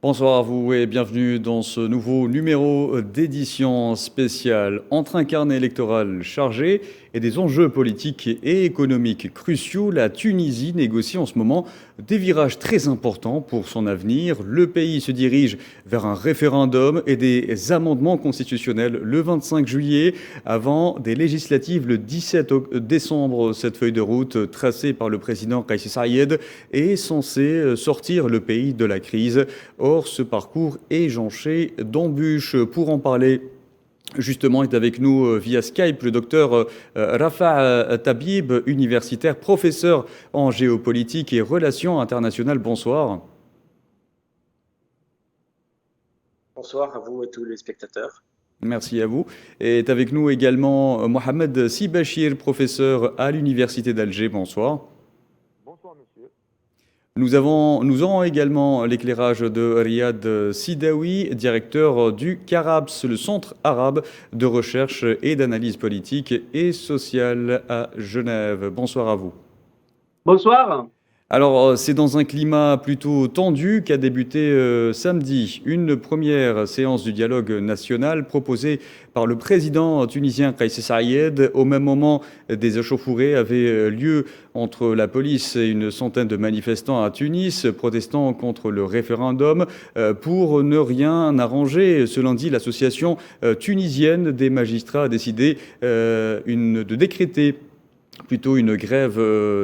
Bonsoir à vous et bienvenue dans ce nouveau numéro d'édition spéciale. Entre un carnet électoral chargé et des enjeux politiques et économiques cruciaux, la Tunisie négocie en ce moment des virages très importants pour son avenir. Le pays se dirige vers un référendum et des amendements constitutionnels le 25 juillet avant des législatives le 17 décembre. Cette feuille de route tracée par le président Kais Saied est censée sortir le pays de la crise. Or, ce parcours est jonché d'embûches. Pour en parler, justement, est avec nous via Skype le docteur Rafa Tabib, universitaire, professeur en géopolitique et relations internationales. Bonsoir. Bonsoir à vous et tous les spectateurs. Merci à vous. Et est avec nous également Mohamed Sibachir, professeur à l'université d'Alger. Bonsoir. Bonsoir, monsieur. Nous aurons également l'éclairage de Riyad Sidawi, directeur du CARABS, le Centre arabe de recherche et d'analyse politique et sociale à Genève. Bonsoir à vous. Bonsoir. Alors, c'est dans un climat plutôt tendu qu'a débuté samedi une première séance du dialogue national proposée par le président tunisien Kais Saied. Au même moment, des échauffourées avaient lieu entre la police et une centaine de manifestants à Tunis, protestant contre le référendum. Pour ne rien arranger, ce lundi, l'association tunisienne des magistrats a décidé de décréter plutôt une grève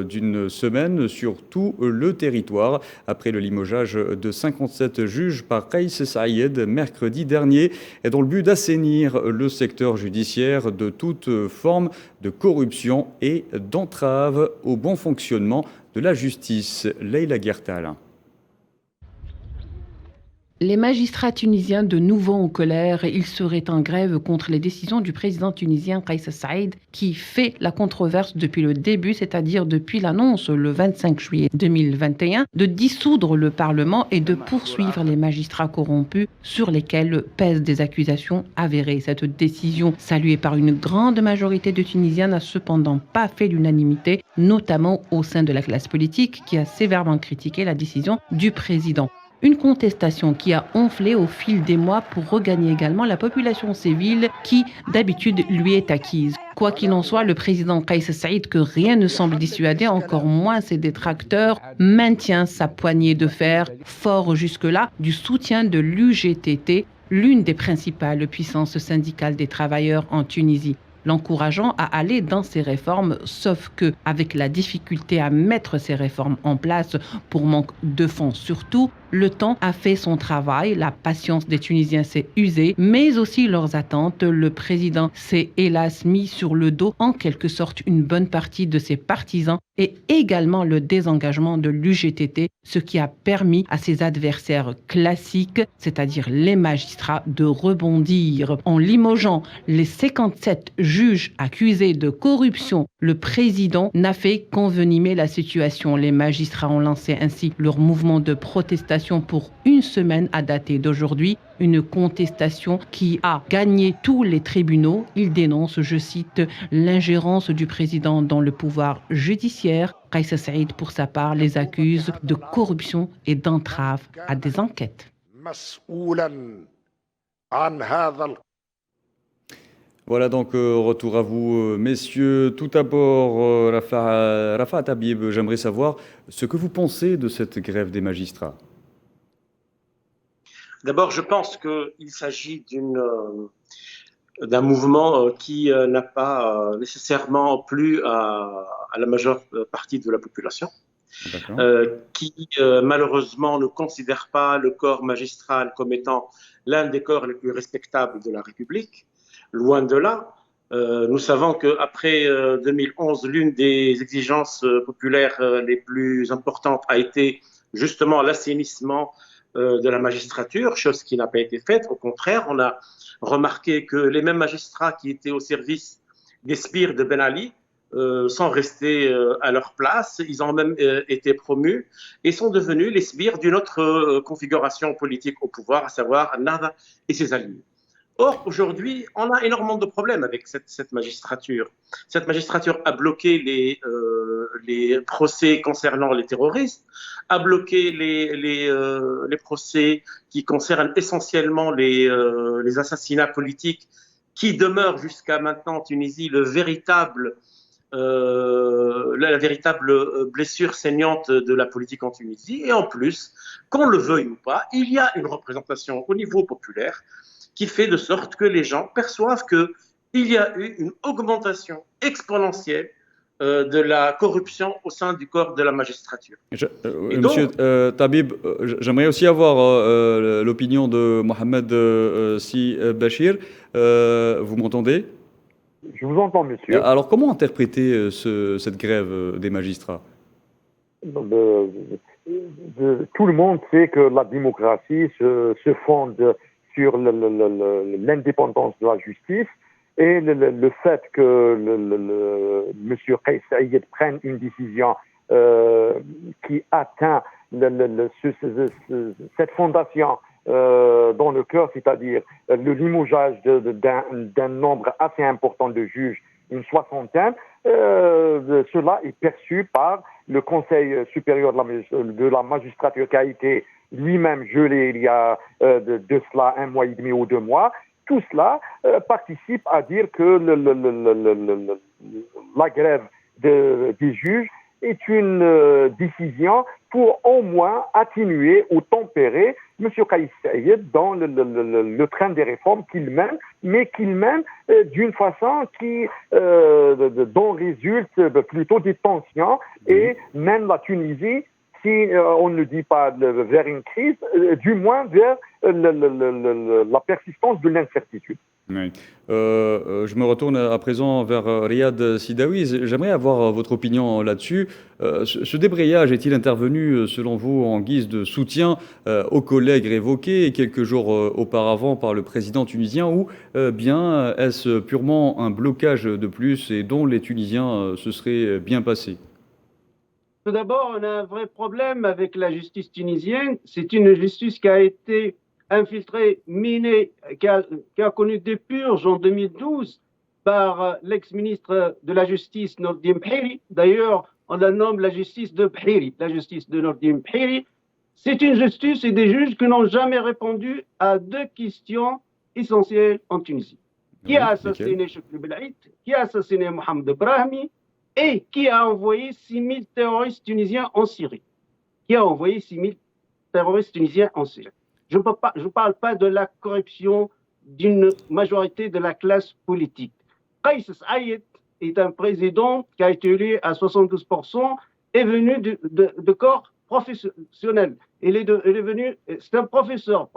d'une semaine sur tout le territoire, après le limogeage de 57 juges par Kais Saied mercredi dernier, et dans le but d'assainir le secteur judiciaire de toute forme de corruption et d'entrave au bon fonctionnement de la justice. Leïla Guertal. Les magistrats tunisiens de nouveau en colère, ils seraient en grève contre les décisions du président tunisien Kais Saied qui fait la controverse depuis le début, c'est-à-dire depuis l'annonce le 25 juillet 2021 de dissoudre le Parlement et de poursuivre les magistrats corrompus sur lesquels pèsent des accusations avérées. Cette décision, saluée par une grande majorité de Tunisiens, n'a cependant pas fait l'unanimité, notamment au sein de la classe politique qui a sévèrement critiqué la décision du président. Une contestation qui a enflé au fil des mois pour regagner également la population civile qui, d'habitude, lui est acquise. Quoi qu'il en soit, le président Kais Saied, que rien ne semble dissuader, encore moins ses détracteurs, maintient sa poignée de fer, fort jusque-là, du soutien de l'UGTT, l'une des principales puissances syndicales des travailleurs en Tunisie, l'encourageant à aller dans ces réformes, sauf que, avec la difficulté à mettre ces réformes en place pour manque de fonds surtout, le temps a fait son travail, la patience des Tunisiens s'est usée, mais aussi leurs attentes. Le président s'est hélas mis sur le dos en quelque sorte une bonne partie de ses partisans et également le désengagement de l'UGTT, ce qui a permis à ses adversaires classiques, c'est-à-dire les magistrats, de rebondir. En limogeant les 57 juges accusés de corruption, le président n'a fait qu'envenimer la situation. Les magistrats ont lancé ainsi leur mouvement de protestation pour une semaine à dater d'aujourd'hui, une contestation qui a gagné tous les tribunaux. Ils dénoncent, je cite, l'ingérence du président dans le pouvoir judiciaire. Kais Saied, pour sa part, les accuse de corruption et d'entrave à des enquêtes. Voilà donc retour à vous, messieurs. Tout d'abord, Rafa Tabib, j'aimerais savoir ce que vous pensez de cette grève des magistrats. D'abord, je pense qu'il s'agit d'un mouvement qui n'a pas nécessairement plu à la majeure partie de la population, qui malheureusement ne considère pas le corps magistral comme étant l'un des corps les plus respectables de la République. Loin de là, nous savons qu'après 2011, l'une des exigences populaires les plus importantes a été justement l'assainissement de la magistrature, chose qui n'a pas été faite. Au contraire, on a remarqué que les mêmes magistrats qui étaient au service des sbires de Ben Ali sont restés à leur place. Ils ont même été promus et sont devenus les sbires d'une autre configuration politique au pouvoir, à savoir Nahda et ses alliés. Or, aujourd'hui, on a énormément de problèmes avec cette magistrature. Cette magistrature a bloqué les procès concernant les terroristes, a bloqué les procès qui concernent essentiellement les assassinats politiques, qui demeurent jusqu'à maintenant en Tunisie la véritable blessure saignante de la politique en Tunisie. Et en plus, qu'on le veuille ou pas, il y a une représentation au niveau populaire qui fait de sorte que les gens perçoivent qu'il y a eu une augmentation exponentielle de la corruption au sein du corps de la magistrature. Monsieur Tabib, j'aimerais aussi avoir l'opinion de Mohamed Si Bachir. Vous m'entendez? Je vous entends, monsieur. Alors, comment interpréter cette grève des magistrats? Tout le monde sait que la démocratie se fonde sur l'indépendance de la justice et le fait que M. Kais Saïed prenne une décision qui atteint cette fondation dans le cœur, c'est-à-dire le limogeage d'un nombre assez important de juges, une soixantaine, cela est perçu par le Conseil supérieur de la magistrature qui a été lui-même gelé il y a de cela 1 mois et demi ou 2 mois. Tout cela participe à dire que la grève des juges est une décision pour au moins atténuer ou tempérer M. Kais Saïed dans le train des réformes qu'il mène, mais qu'il mène d'une façon dont résulte plutôt des tensions et mène la Tunisie, si on ne dit pas vers une crise, du moins vers la persistance de l'incertitude. Oui. Je me retourne à présent vers Riyad Sidawi. J'aimerais avoir votre opinion là-dessus. Ce débrayage est-il intervenu, selon vous, en guise de soutien aux collègues révoqués quelques jours auparavant par le président tunisien, ou bien est-ce purement un blocage de plus et dont les Tunisiens se seraient bien passés? Tout d'abord, on a un vrai problème avec la justice tunisienne. C'est une justice qui a été infiltrée, minée, qui a connu des purges en 2012 par l'ex-ministre de la Justice, Nordin Bhiri. D'ailleurs, on la nomme la justice de Bhiri, la justice de Nordin Bhiri. C'est une justice et des juges qui n'ont jamais répondu à 2 questions essentielles en Tunisie. Qui a assassiné Chokri Belaïd? Qui a assassiné Mohamed Brahmi? Et qui a envoyé 6 000 terroristes tunisiens en Syrie? Qui a envoyé 6 000 terroristes tunisiens en Syrie? Je ne parle pas de la corruption d'une majorité de la classe politique. Kais Saïed est un président qui a été élu à 72%, est venu de corps professionnel. C'est un professeur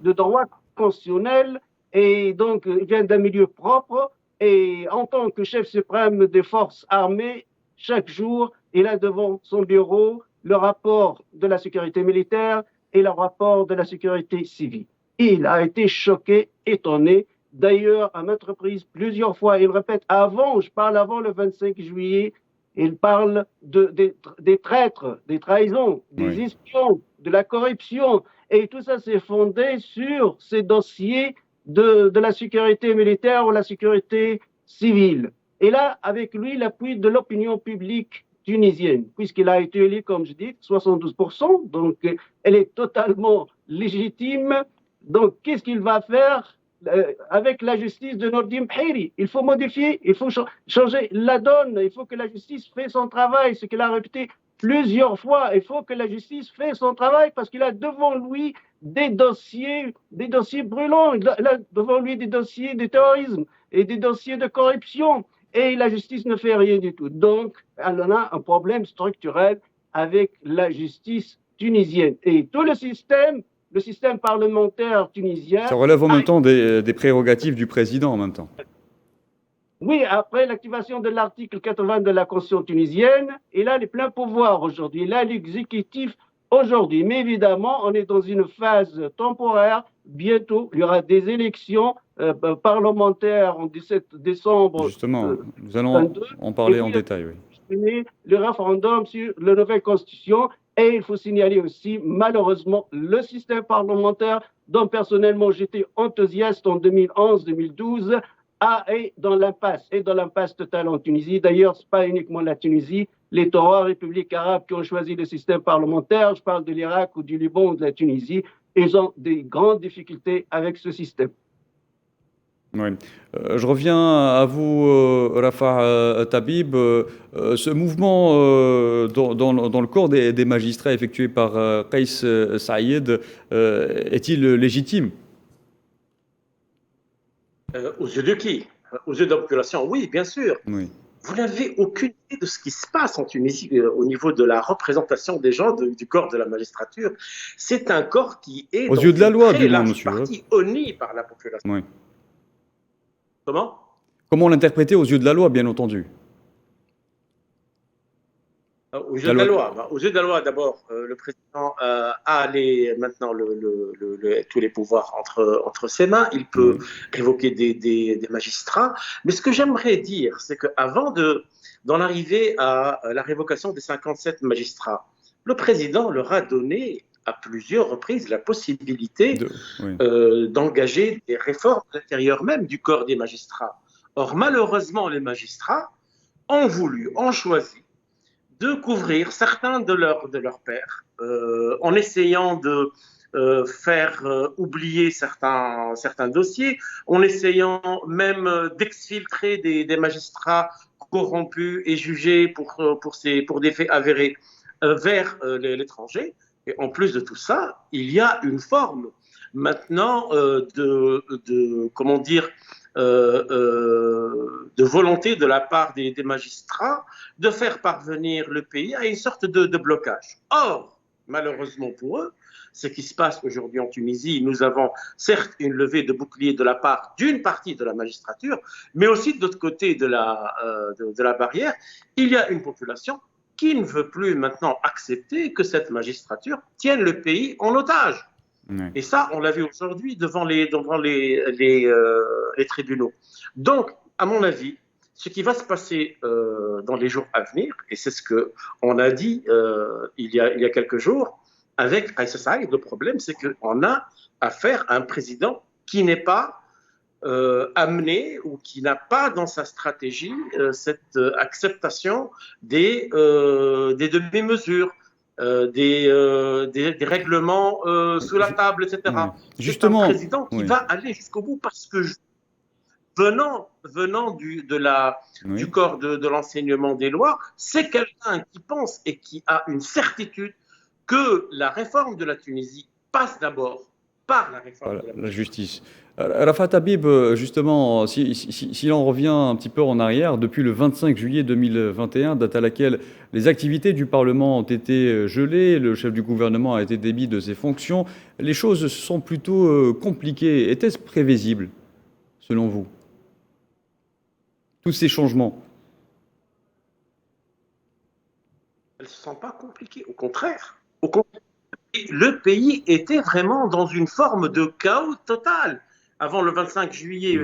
de droit constitutionnel, et donc il vient d'un milieu propre. Et en tant que chef suprême des forces armées, chaque jour, il a devant son bureau le rapport de la sécurité militaire et le rapport de la sécurité civile. Et il a été choqué, étonné. D'ailleurs, à maintes reprises, plusieurs fois, il répète avant le 25 juillet, il parle des traîtres, des trahisons, des espions, de la corruption. Et tout ça s'est fondé sur ces dossiers de la sécurité militaire ou la sécurité civile. Et là, avec lui, l'appui de l'opinion publique tunisienne, puisqu'il a été élu, comme je dis, 72%, donc elle est totalement légitime. Donc, qu'est-ce qu'il va faire avec la justice de Nordin Bhiri? Il faut modifier, il faut changer la donne, il faut que la justice fasse son travail, ce qu'il a répété plusieurs fois. Il faut que la justice fasse son travail parce qu'il a devant lui des dossiers brûlants. Il a devant lui des dossiers de terrorisme et des dossiers de corruption. Et la justice ne fait rien du tout. Donc, on a un problème structurel avec la justice tunisienne. Et tout le système parlementaire tunisien... Ça relève en même temps des prérogatives du président en même temps. Oui, après l'activation de l'article 80 de la Constitution tunisienne, il a les pleins pouvoirs aujourd'hui. Il a l'exécutif aujourd'hui. Mais évidemment, on est dans une phase temporaire. Bientôt, il y aura des élections parlementaires en 17 décembre. Justement, nous allons en parler en détail. Oui. Le référendum sur la nouvelle constitution. Et il faut signaler aussi, malheureusement, le système parlementaire dont personnellement j'étais enthousiaste en 2011-2012 est dans l'impasse totale en Tunisie. D'ailleurs, ce n'est pas uniquement la Tunisie, les trois républiques arabes qui ont choisi le système parlementaire, je parle de l'Irak ou du Liban ou de la Tunisie, ils ont des grandes difficultés avec ce système. Oui. Je reviens à vous, Rafah Tabib. Ce mouvement dans le corps des magistrats effectué par Kais Saïed est-il légitime? Aux yeux de qui? Aux yeux de la population, oui, bien sûr. Oui. Vous n'avez aucune idée de ce qui se passe en Tunisie au niveau de la représentation des gens du corps de la magistrature. C'est un corps qui est Aux yeux de la loi, du moins, monsieur. partie honni par la population. Oui. Comment? Comment l'interpréter aux yeux de la loi, bien entendu? Aux yeux de la loi. Aux yeux de la loi, d'abord, le président a maintenant tous les pouvoirs entre ses mains. Il peut révoquer des magistrats. Mais ce que j'aimerais dire, c'est qu'avant d'en arriver à la révocation des 57 magistrats, le président leur a donné à plusieurs reprises la possibilité d'engager des réformes à l'intérieur même du corps des magistrats. Or, malheureusement, les magistrats ont choisi de couvrir certains de leurs pairs, en essayant de faire oublier certains dossiers, en essayant même d'exfiltrer des magistrats corrompus et jugés pour des faits avérés vers l'étranger. Et en plus de tout ça, il y a une forme maintenant comment dire, de volonté de la part des magistrats de faire parvenir le pays à une sorte de blocage. Or, malheureusement pour eux, ce qui se passe aujourd'hui en Tunisie, nous avons certes une levée de bouclier de la part d'une partie de la magistrature, mais aussi de l'autre côté de la barrière, il y a une population qui ne veut plus maintenant accepter que cette magistrature tienne le pays en otage. Et ça, on l'a vu aujourd'hui devant les tribunaux. Donc, à mon avis, ce qui va se passer dans les jours à venir, et c'est ce qu'on a dit il y a quelques jours avec Kais Saïed, le problème, c'est qu'on a affaire à un président qui n'est pas amené ou qui n'a pas dans sa stratégie cette acceptation des demi-mesures. Des règlements sous la table, etc. Justement, c'est un président qui va aller jusqu'au bout parce que venant du corps de l'enseignement des lois, c'est quelqu'un qui pense et qui a une certitude que la réforme de la Tunisie passe d'abord par la réforme de la justice. Rafah Tabib, justement, si l'on revient un petit peu en arrière, depuis le 25 juillet 2021, date à laquelle les activités du Parlement ont été gelées, le chef du gouvernement a été démis de ses fonctions, les choses sont plutôt compliquées. Était-ce prévisible, selon vous, tous ces changements? Elles ne sont pas compliquées, au contraire. Le pays était vraiment dans une forme de chaos total. Avant le 25 juillet,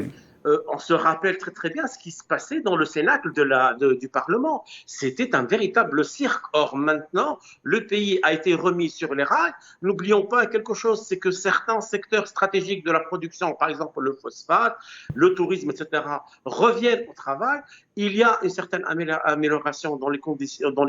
on se rappelle très très bien ce qui se passait dans le cénacle du Parlement. C'était un véritable cirque. Or maintenant, le pays a été remis sur les rails. N'oublions pas quelque chose, c'est que certains secteurs stratégiques de la production, par exemple le phosphate, le tourisme, etc., reviennent au travail. Il y a une certaine amélioration dans les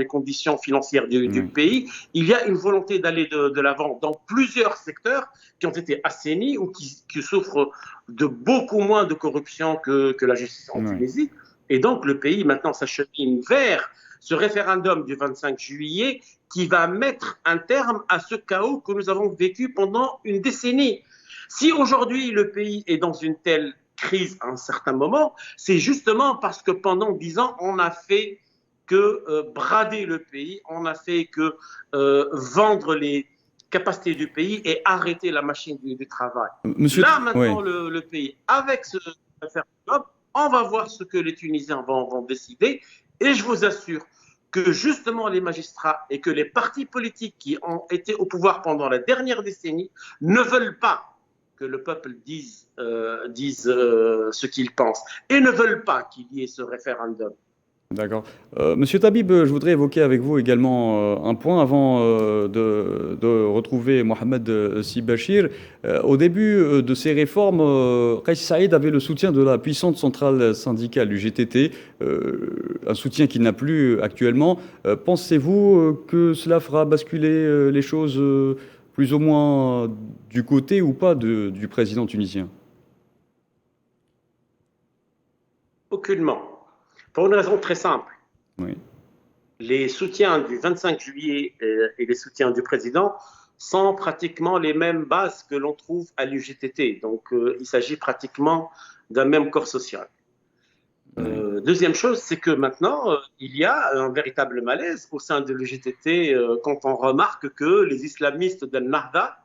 conditions financières du pays. Il y a une volonté d'aller de l'avant dans plusieurs secteurs qui ont été assainis ou qui souffrent de beaucoup moins de corruption que la justice en Tunisie. Et donc, le pays, maintenant, s'achemine vers ce référendum du 25 juillet qui va mettre un terme à ce chaos que nous avons vécu pendant une décennie. Si aujourd'hui, le pays est dans une telle crise à un certain moment, c'est justement parce que pendant 10 ans, on n'a fait que brader le pays, on n'a fait que vendre les capacités du pays et arrêter la machine du travail. Là, maintenant, le pays, avec ce référendum, on va voir ce que les Tunisiens vont décider. Et je vous assure que justement les magistrats et que les partis politiques qui ont été au pouvoir pendant la dernière décennie ne veulent pas que le peuple dise ce qu'il pense et ne veulent pas qu'il y ait ce référendum. D'accord. Monsieur Tabib, je voudrais évoquer avec vous également un point avant de retrouver Mohamed Si Bachir. Au début de ces réformes, Kais Saïd avait le soutien de la puissante centrale syndicale du GTT, un soutien qu'il n'a plus actuellement. Pensez-vous que cela fera basculer les choses plus ou moins du côté ou pas du président tunisien? Aucunement. Pour une raison très simple. Oui. Les soutiens du 25 juillet et les soutiens du président sont pratiquement les mêmes bases que l'on trouve à l'UGTT. Donc, il s'agit pratiquement d'un même corps social. Deuxième chose, c'est que maintenant, il y a un véritable malaise au sein de l'UGTT quand on remarque que les islamistes d'Al-Nahda,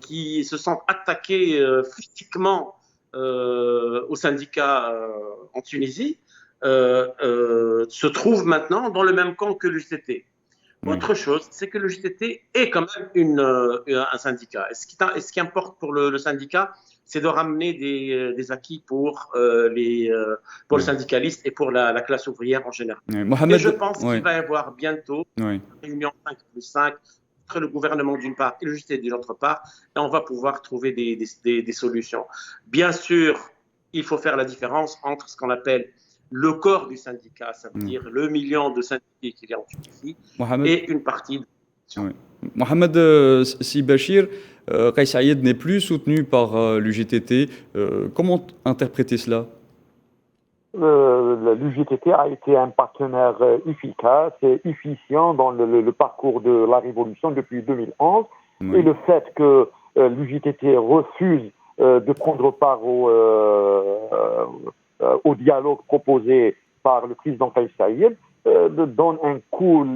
qui se sont attaqués physiquement aux syndicats en Tunisie, se trouvent maintenant dans le même camp que l'UGTT. Autre chose, c'est que le GTT est quand même un syndicat. Et ce qui importe pour le syndicat, c'est de ramener des acquis pour le syndicaliste et pour la classe ouvrière en général. Mohamed, et je pense qu'il va y avoir bientôt une réunion 5+5 entre le gouvernement d'une part et le GTT de l'autre part, et on va pouvoir trouver des solutions. Bien sûr, il faut faire la différence entre ce qu'on appelle le corps du syndicat, ça veut dire le million de syndiqués qu'il y a en Tunisie, et une partie de... Mohamed Si Bachir, Kais Saïed n'est plus soutenu par l'UGTT. Comment interpréter cela? L'UGTT a été un partenaire efficace et efficient dans le parcours de la révolution depuis 2011. Et le fait que l'UGTT refuse de prendre part au dialogue proposé par le président Kais Saïed donne un coup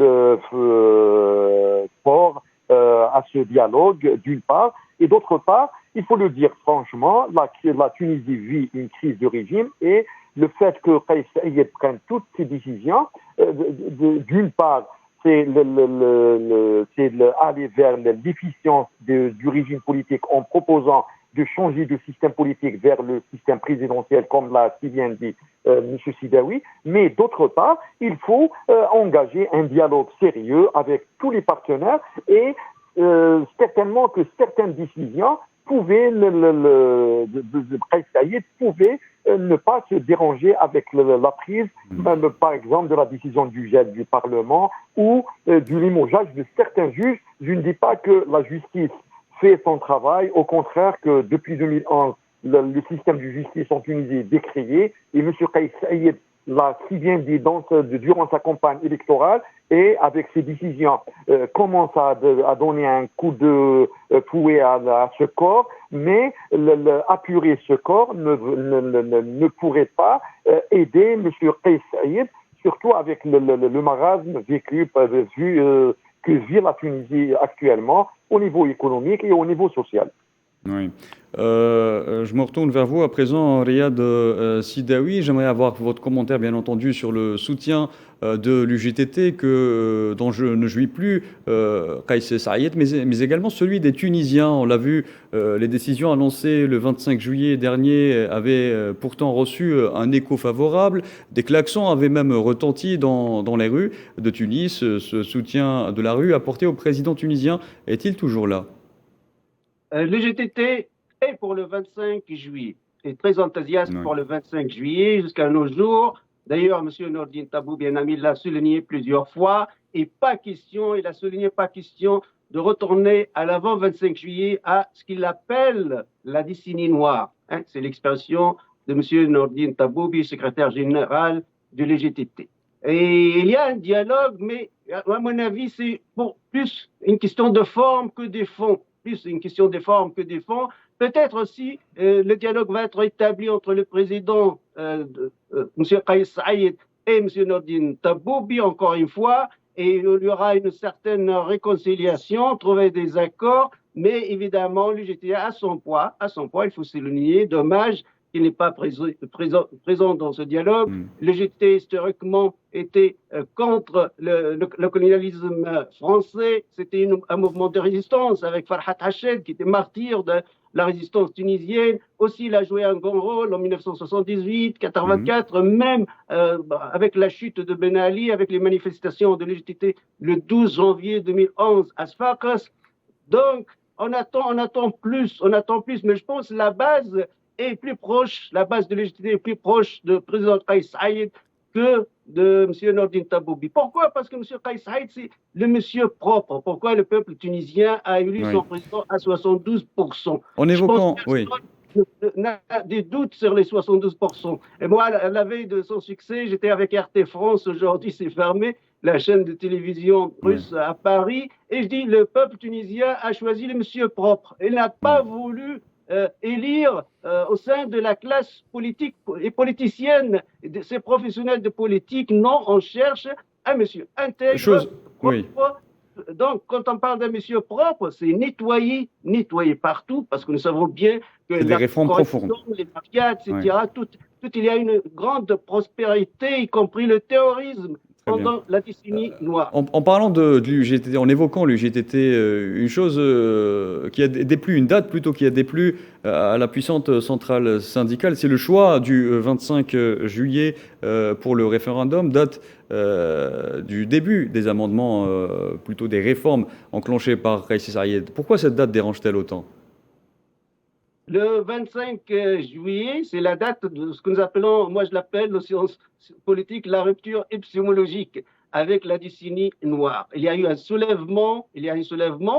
fort à ce dialogue, d'une part, et d'autre part, il faut le dire franchement, la Tunisie vit une crise de régime et le fait que Kais Saïed prenne toutes ces décisions, d'une part, c'est aller vers l'efficience du régime politique en proposant de changer de système politique vers le système présidentiel, comme l'a si bien dit M. Sidawi, mais d'autre part, il faut engager un dialogue sérieux avec tous les partenaires et certainement que certaines décisions pouvaient, Kais Saïed pouvait ne pas se déranger avec la prise, par exemple, de la décision du gel du Parlement ou du limogeage de certains juges. Je ne dis pas que la justice fait son travail, au contraire que depuis 2011, le système de justice en Tunisie est décrié et M. Kais Saïed l'a si bien dit durant sa campagne électorale et avec ses décisions commence à donner un coup de fouet à ce corps, mais apurer ce corps ne pourrait pas aider M. Kais Saïed, surtout avec le marasme que vit la Tunisie actuellement au niveau économique et au niveau social. Oui. Je me retourne vers vous à présent, Riyad Sidawi. J'aimerais avoir votre commentaire, bien entendu, sur le soutien de l'UGTT dont je ne jouis plus Kais Saïed, mais également celui des Tunisiens. On l'a vu, les décisions annoncées le 25 juillet dernier avaient pourtant reçu un écho favorable. Des klaxons avaient même retenti dans les rues de Tunis. Ce soutien de la rue apporté au président tunisien est-il toujours là? Le GTT est pour le 25 juillet, est très enthousiaste pour le 25 juillet jusqu'à nos jours. D'ailleurs, M. Nordine Tabou, bien ami, l'a souligné plusieurs fois. Et pas question, il a souligné pas question de retourner à l'avant 25 juillet à ce qu'il appelle la décennie noire. C'est l'expression de M. Nordine Taboubi, secrétaire général de l'UGTT. Et il y a un dialogue, mais à mon avis, c'est plus une question de forme que de fond. Plus une question de forme que de fond. Peut-être aussi le dialogue va être établi entre le président M. Kais Saïed et M. Nordine Taboubi, encore une fois, et il y aura une certaine réconciliation, trouver des accords, mais évidemment, l'UGT a son poids, il faut souligner. Dommage qu'il n'est pas présent dans ce dialogue. Le GT, historiquement, était contre le colonialisme français. C'était un mouvement de résistance avec Farhat Hached, qui était martyr de la résistance tunisienne. Aussi, il a joué un grand rôle en 1978, 84, même avec la chute de Ben Ali, avec les manifestations de l'EGTT le 12 janvier 2011 à Sfax. Donc, on attend plus, mais je pense que la base est plus proche, la base de l'EGTT est plus proche du président Kais Saïed que de M. Nordine Taboubi. Pourquoi? Parce que M. Kais Saïed, c'est le monsieur propre. Pourquoi le peuple tunisien a élu son président à 72%? En évoquant, oui. N'a des doutes sur les 72%. Et moi, à la veille de son succès, j'étais avec RT France, aujourd'hui c'est fermé, la chaîne de télévision russe à Paris, et je dis, le peuple tunisien a choisi le monsieur propre. Il n'a pas voulu élire au sein de la classe politique et politicienne, de ces professionnels de politique. Non, on cherche un monsieur intègre, propre. Donc, quand on parle d'un monsieur propre, c'est nettoyer partout, parce que nous savons bien que la réformes profondes, les mafias, etc., tout, il y a une grande prospérité, y compris le terrorisme, pendant la décennie noire. En parlant de l'UGTT, en évoquant l'UGTT, une chose qui a déplu, une date plutôt qui a déplu à la puissante centrale syndicale, c'est le choix du 25 juillet pour le référendum, date du début des amendements, plutôt des réformes enclenchées par Kais Saïed. Pourquoi cette date dérange-t-elle autant ? Le 25 juillet, c'est la date de ce que nous appelons, moi je l'appelle en sciences politiques, la rupture épistémologique avec la décennie noire. Il y a eu un soulèvement,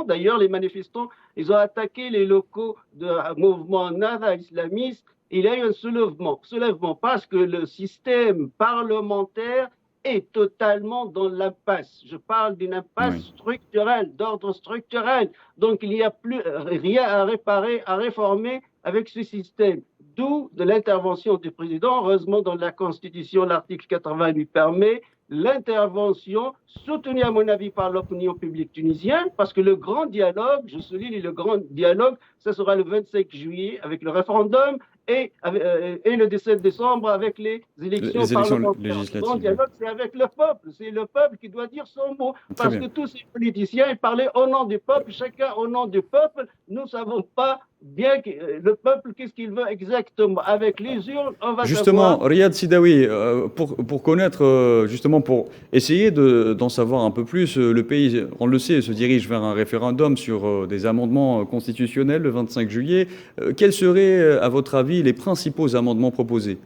d'ailleurs les manifestants, ils ont attaqué les locaux du mouvement Nahda islamiste. Il y a eu un soulèvement parce que le système parlementaire est totalement dans l'impasse. Je parle d'une impasse structurelle, d'ordre structurel. Donc, il n'y a plus rien à réparer, à réformer avec ce système. D'où de l'intervention du président. Heureusement, dans la Constitution, l'article 80 lui permet l'intervention, soutenue à mon avis par l'opinion publique tunisienne, parce que le grand dialogue, je souligne le grand dialogue, ça sera le 25 juillet avec le référendum et le 17 décembre avec les élections parlementaires. Le grand dialogue, c'est avec le peuple qui doit dire son mot, parce que tous ces politiciens, ils parlaient au nom du peuple, chacun au nom du peuple. Nous ne savons pas bien que le peuple, qu'est-ce qu'il veut exactement. Avec les urnes, on va justement, Riyad Sidawi, pour connaître, justement, pour essayer d'en savoir un peu plus, le pays, on le sait, se dirige vers un référendum sur des amendements constitutionnels le 25 juillet. Quels seraient, à votre avis, les principaux amendements proposés?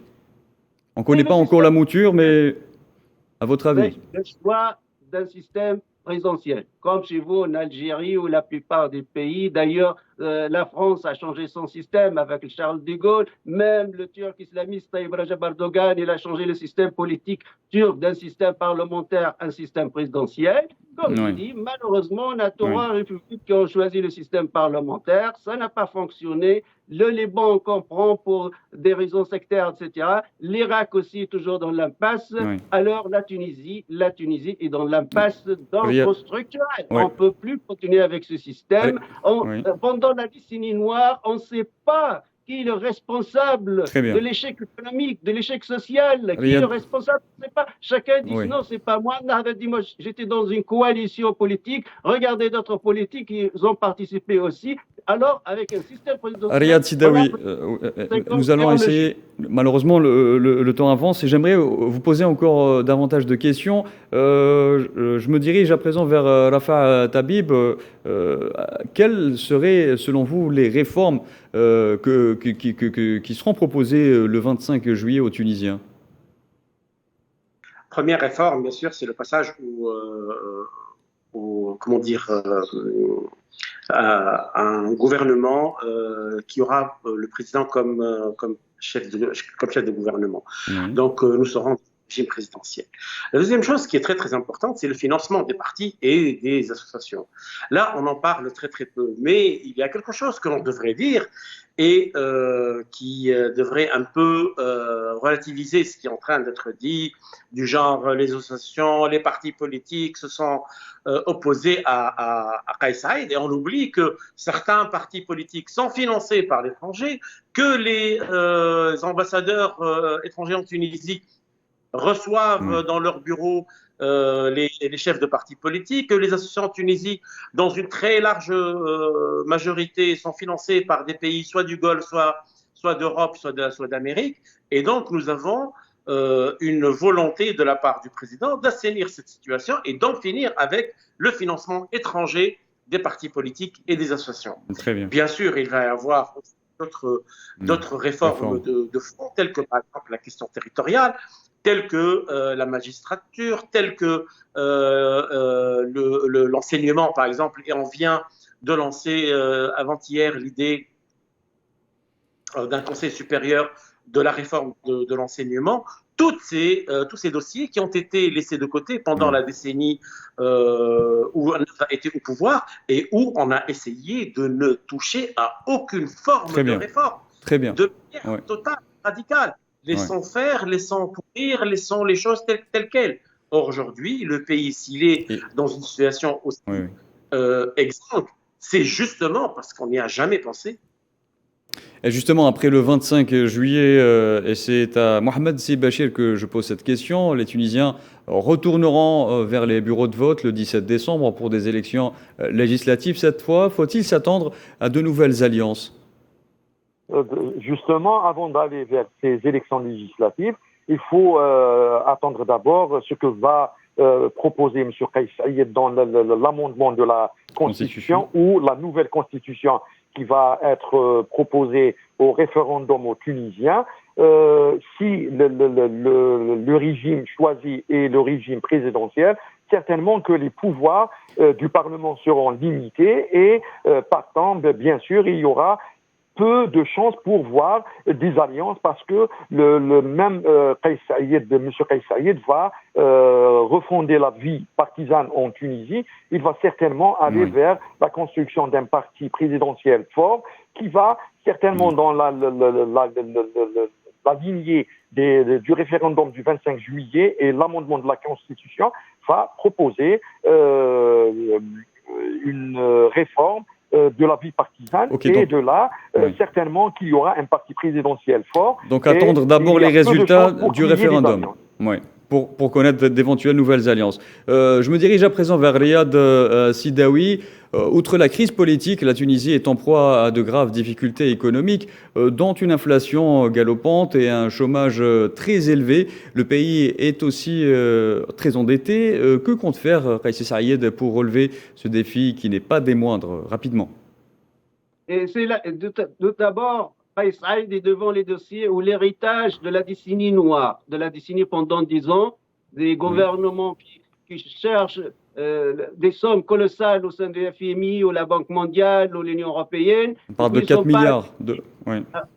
On ne connaît pas encore la mouture, mais à votre avis? Le choix d'un système présidentiel, comme chez vous en Algérie ou la plupart des pays. D'ailleurs, la France a changé son système avec Charles de Gaulle. Même le Turc islamiste Tayyip Recep Erdogan, il a changé le système politique turc d'un système parlementaire à un système présidentiel. Comme je dis, malheureusement, on a trois républiques qui ont choisi le système parlementaire. Ça n'a pas fonctionné. Le Liban, on comprend pour des raisons sectaires, etc. L'Irak aussi est toujours dans l'impasse. Alors la Tunisie est dans l'impasse d'ordre structurel. On ne peut plus continuer avec ce système. Pendant la décennie noire, on ne sait pas qui est le responsable de l'échec économique, de l'échec social, qui est le responsable, je ne sais pas. Chacun dit non, c'est pas moi. Nahda dit moi, j'étais dans une coalition politique. Regardez d'autres politiques, ils ont participé aussi. Alors, avec un système présidentiel... Riyad Sidawi, nous allons essayer, malheureusement le temps avance, et j'aimerais vous poser encore davantage de questions. Je me dirige à présent vers Rafa Tabib. Quelles seraient, selon vous, les réformes qui seront proposées le 25 juillet aux Tunisiens? Première réforme, bien sûr, c'est le passage à un gouvernement qui aura le président comme chef de gouvernement. Donc, nous serons dans un régime présidentiel. La deuxième chose qui est très, très importante, c'est le financement des partis et des associations. Là, on en parle très, très peu. Mais il y a quelque chose que l'on devrait dire et qui devrait un peu relativiser ce qui est en train d'être dit, du genre les associations, les partis politiques se sont opposés à Kais Saïed, et on oublie que certains partis politiques sont financés par l'étranger, que les ambassadeurs étrangers en Tunisie reçoivent dans leur bureau les chefs de partis politiques, que les associations en Tunisie, dans une très large majorité, sont financées par des pays soit du Golfe, soit d'Europe, soit d'Amérique. Et donc, nous avons une volonté de la part du président d'assainir cette situation et d'en finir avec le financement étranger des partis politiques et des associations. Très bien. Bien sûr, il va y avoir d'autres réformes de fond, telles que par exemple la question territoriale, telle que la magistrature, telle que l'enseignement, par exemple, et on vient de lancer avant-hier l'idée d'un conseil supérieur de la réforme de l'enseignement. Tous ces dossiers qui ont été laissés de côté pendant la décennie où on a été au pouvoir et où on a essayé de ne toucher à aucune forme de réforme. Très bien. De manière totale, radicale. Laissons faire, laissons courir, laissons les choses telles quelles. Or, aujourd'hui, le pays, s'il est dans une situation aussi exsangue, c'est justement parce qu'on n'y a jamais pensé. Et justement, après le 25 juillet, et c'est à Mohamed Si Bachir que je pose cette question, les Tunisiens retourneront vers les bureaux de vote le 17 décembre pour des élections législatives cette fois. Faut-il s'attendre à de nouvelles alliances ? Justement, avant d'aller vers ces élections législatives, il faut attendre d'abord ce que va proposer M. Kais Saïed dans l'amendement de la Constitution ou la nouvelle Constitution qui va être proposée au référendum aux Tunisiens. Si le régime choisi est le régime présidentiel, certainement que les pouvoirs du Parlement seront limités et partant, bien sûr, il y aura peu de chances pour voir des alliances parce que le même M. Kais Saïed va refonder la vie partisane en Tunisie. Il va certainement aller vers la construction d'un parti présidentiel fort qui va certainement dans la lignée du référendum du 25 juillet et l'amendement de la Constitution va proposer une réforme de la vie partisane de là, certainement qu'il y aura un parti présidentiel fort. Donc attendre d'abord les résultats du référendum pour connaître d'éventuelles nouvelles alliances. Je me dirige à présent vers Riyad Sidawi. Outre la crise politique, la Tunisie est en proie à de graves difficultés économiques, dont une inflation galopante et un chômage très élevé. Le pays est aussi très endetté. Que compte faire Kais Saïed pour relever ce défi qui n'est pas des moindres, rapidement? Et c'est là, tout d'abord, Kais Saïed est devant les dossiers où l'héritage de la décennie noire, de la décennie pendant 10 ans, des gouvernements qui cherchent des sommes colossales au sein de FMI, ou la Banque mondiale, ou l'Union européenne. On parle de 4 milliards.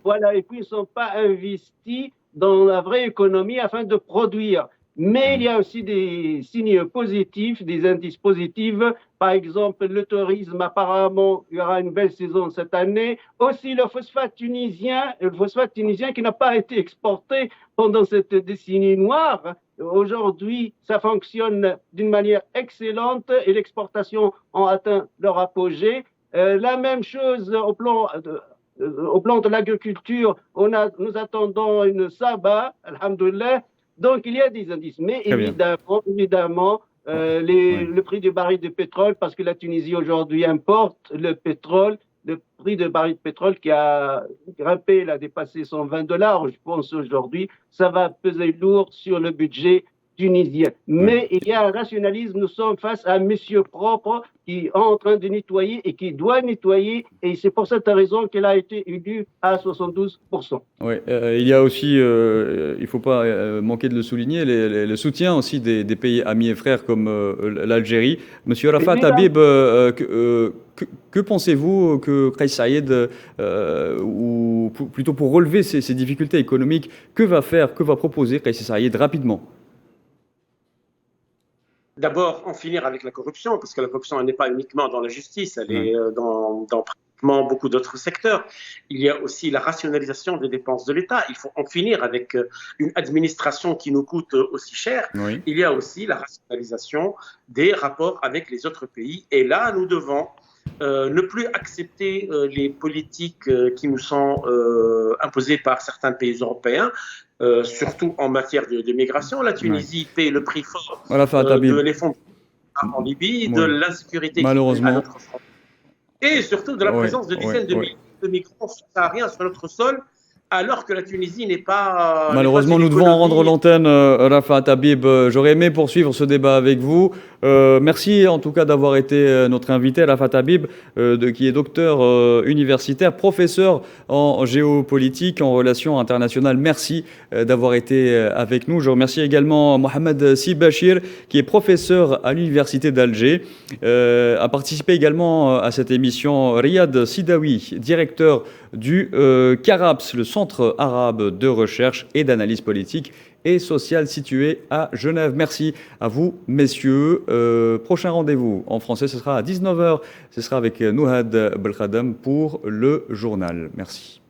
Voilà, et puis ils ne sont pas investis dans la vraie économie afin de produire. Mais il y a aussi des signes positifs, des indices positifs. Par exemple, le tourisme, apparemment, il y aura une belle saison cette année. Aussi, le phosphate tunisien qui n'a pas été exporté pendant cette décennie noire. Aujourd'hui, ça fonctionne d'une manière excellente et l'exportation a atteint leur apogée. La même chose au plan de l'agriculture, nous attendons une sabah, alhamdoulilah. Donc, il y a des indices. Mais évidemment, le prix du baril de pétrole, parce que la Tunisie aujourd'hui importe le pétrole, le prix de baril de pétrole qui a grimpé, il a dépassé $120, je pense, aujourd'hui, ça va peser lourd sur le budget tunisien. Mais il y a un rationalisme, nous sommes face à un monsieur propre qui est en train de nettoyer et qui doit nettoyer, et c'est pour cette raison qu'elle a été élue à 72%. Oui, il y a aussi, il ne faut pas manquer de le souligner, le soutien aussi des pays amis et frères comme l'Algérie. Monsieur Arafat Habib, que pensez-vous que Kais Saïed, ou plutôt pour relever ces difficultés économiques, que va proposer Kais Saïed rapidement? D'abord, en finir avec la corruption, parce que la corruption, elle n'est pas uniquement dans la justice, elle est dans l'équipement, beaucoup d'autres secteurs. Il y a aussi la rationalisation des dépenses de l'État. Il faut en finir avec une administration qui nous coûte aussi cher. Oui. Il y a aussi la rationalisation des rapports avec les autres pays. Et là, nous devons ne plus accepter les politiques qui nous sont imposées par certains pays européens, surtout en matière de migration. La Tunisie paie le prix fort de l'effondrement en Libye, de l'insécurité à notre front, et surtout de la présence de dizaines de milliers de migrants subsahariens sur notre sol, alors que la Tunisie n'est pas... Malheureusement, nous devons rendre l'antenne, Rafat Habib. J'aurais aimé poursuivre ce débat avec vous. Merci en tout cas d'avoir été notre invité, Rafat Habib, qui est docteur universitaire, professeur en géopolitique, en relations internationales. Merci d'avoir été avec nous. Je remercie également Mohamed Sibachir, qui est professeur à l'université d'Alger. A participé également à cette émission Riyad Sidawi, directeur du CARAPS, le Centre arabe de recherche et d'analyse politique et sociale situé à Genève. Merci à vous, messieurs. Prochain rendez-vous en français, ce sera à 19h. Ce sera avec Nouhad Belkhadem pour le journal. Merci.